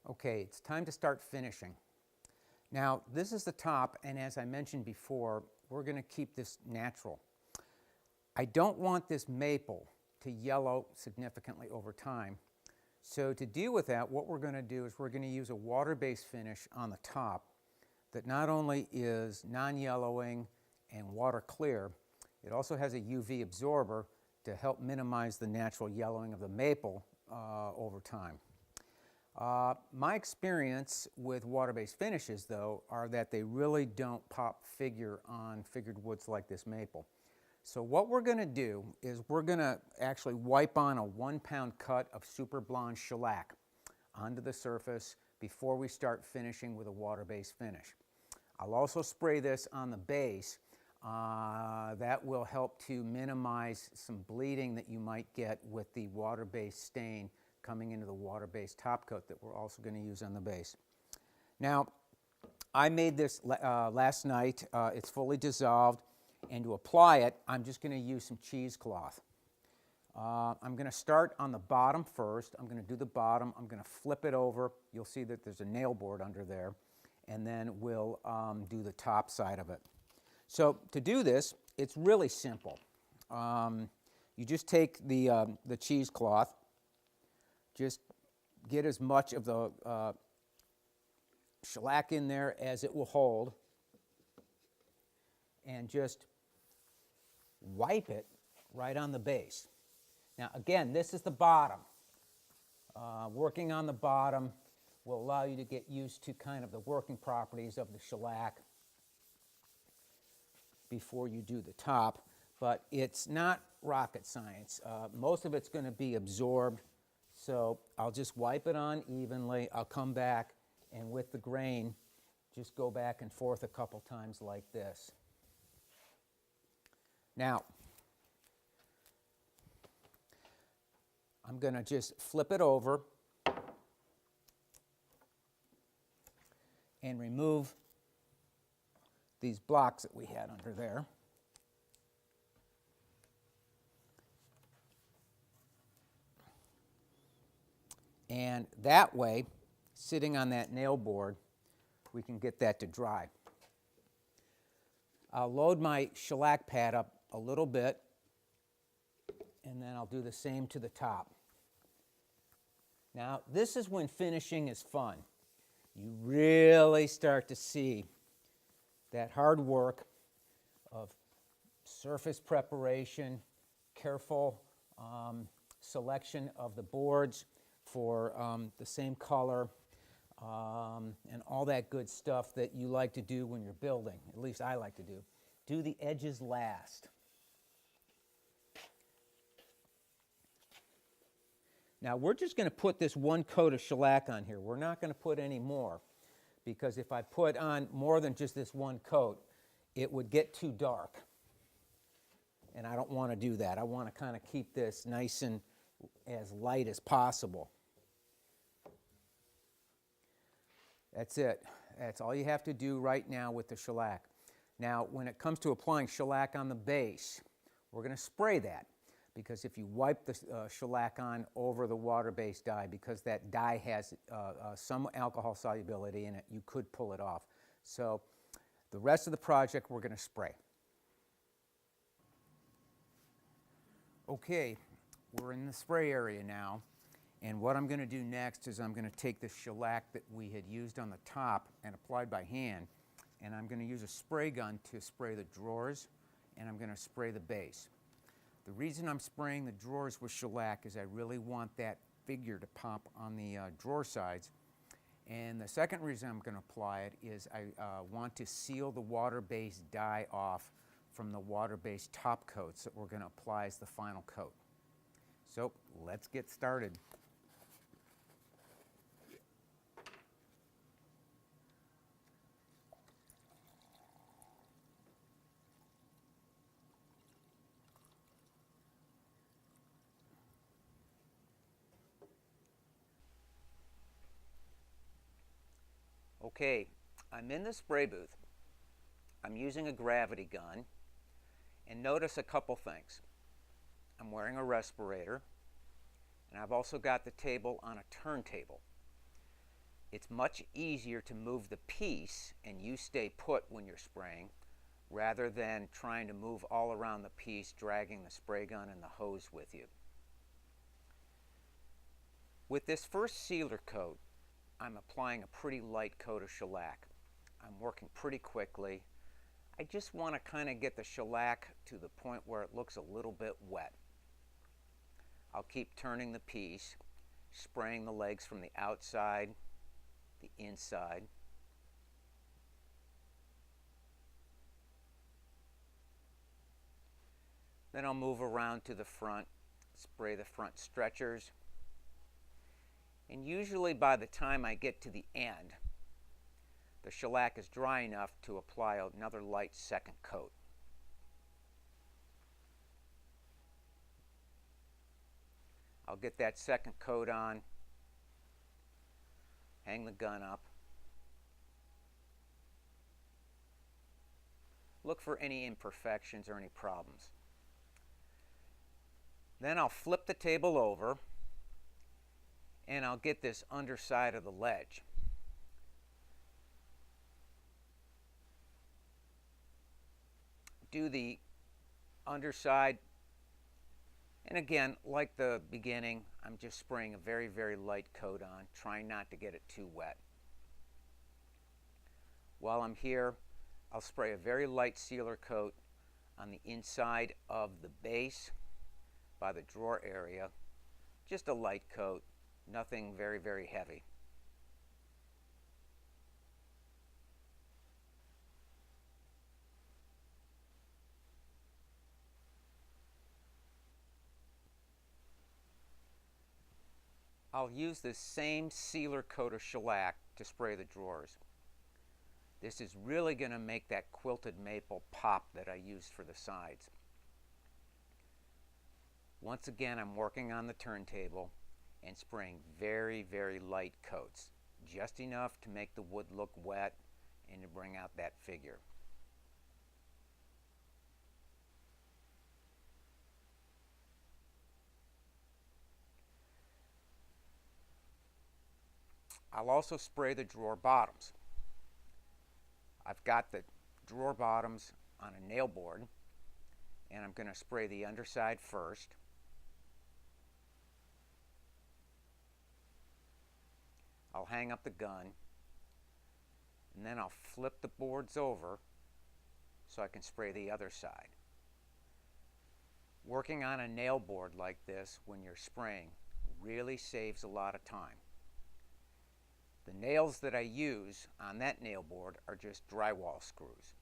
Okay, it's time to start finishing. Now, this is the top, and as I mentioned before, we're going to keep this natural. I don't want this maple to yellow significantly over time. So to deal with that, what we're going to do is we're going to use a water-based finish on the top that not only is non-yellowing and water clear, it also has a UV absorber to help minimize the natural yellowing of the maple over time. My experience with water-based finishes, though, are that they really don't pop figure on figured woods like this maple. So what we're going to do is we're going to actually wipe on a 1-pound cut of super blonde shellac onto the surface before we start finishing with a water-based finish. I'll also spray this on the base. That will help to minimize some bleeding that you might get with the water-based stain coming into the water-based top coat that we're also going to use on the base. Now, I made this last night. It's fully dissolved, and to apply it, I'm just going to use some cheesecloth. I'm going to start on the bottom first. I'm going to do the bottom. I'm going to flip it over. You'll see that there's a nail board under there, and then we'll do the top side of it. So to do this, it's really simple. You just take the cheesecloth, just get as much of the shellac in there as it will hold, and just wipe it right on the base. Now again, this is the bottom. Working on the bottom will allow you to get used to kind of the working properties of the shellac before you do the top, but it's not rocket science. Most of it's going to be absorbed, so I'll just wipe it on evenly. I'll come back and with the grain just go back and forth a couple times like this. Now, I'm going to just flip it over and remove these blocks that we had under there. And that way, sitting on that nail board, we can get that to dry. I'll load my shellac pad up a little bit, and then I'll do the same to the top. Now, this is when finishing is fun. You really start to see that hard work of surface preparation, careful selection of the boards for the same color, and all that good stuff that you like to do when you're building. At least I like to do. Do the edges last. Now we're just going to put this one coat of shellac on here. We're not going to put any more, because if I put on more than just this one coat, it would get too dark. And I don't want to do that. I want to kind of keep this nice and as light as possible. That's it. That's all you have to do right now with the shellac. Now, when it comes to applying shellac on the base, we're going to spray that, because if you wipe the shellac on over the water-based dye, because that dye has some alcohol solubility in it, you could pull it off. So the rest of the project we're going to spray. Okay, we're in the spray area now, and what I'm going to do next is I'm going to take the shellac that we had used on the top and applied by hand, and I'm going to use a spray gun to spray the drawers, and I'm going to spray the base. The reason I'm spraying the drawers with shellac is I really want that figure to pop on the drawer sides. And the second reason I'm going to apply it is I want to seal the water-based dye off from the water-based top coats that we're going to apply as the final coat. So let's get started. Okay, I'm in the spray booth. I'm using a gravity gun, and notice a couple things. I'm wearing a respirator, and I've also got the table on a turntable. It's much easier to move the piece and you stay put when you're spraying rather than trying to move all around the piece, dragging the spray gun and the hose with you. With this first sealer coat, I'm applying a pretty light coat of shellac. I'm working pretty quickly. I just want to kind of get the shellac to the point where it looks a little bit wet. I'll keep turning the piece, spraying the legs from the outside, the inside. Then I'll move around to the front, spray the front stretchers. And usually by the time I get to the end, the shellac is dry enough to apply another light second coat. I'll get that second coat on, hang the gun up, look for any imperfections or any problems. Then I'll flip the table over and I'll get this underside of the ledge. Do the underside, and again, like the beginning, I'm just spraying a very, very light coat on, trying not to get it too wet. While I'm here, I'll spray a very light sealer coat on the inside of the base by the drawer area. Just a light coat, nothing very, very heavy. I'll use this same sealer coat of shellac to spray the drawers. This is really going to make that quilted maple pop that I used for the sides. Once again, I'm working on the turntable and spraying very, very light coats, just enough to make the wood look wet and to bring out that figure. I'll also spray the drawer bottoms. I've got the drawer bottoms on a nail board, and I'm going to spray the underside first. I'll hang up the gun, and then I'll flip the boards over so I can spray the other side. Working on a nail board like this when you're spraying really saves a lot of time. The nails that I use on that nail board are just drywall screws.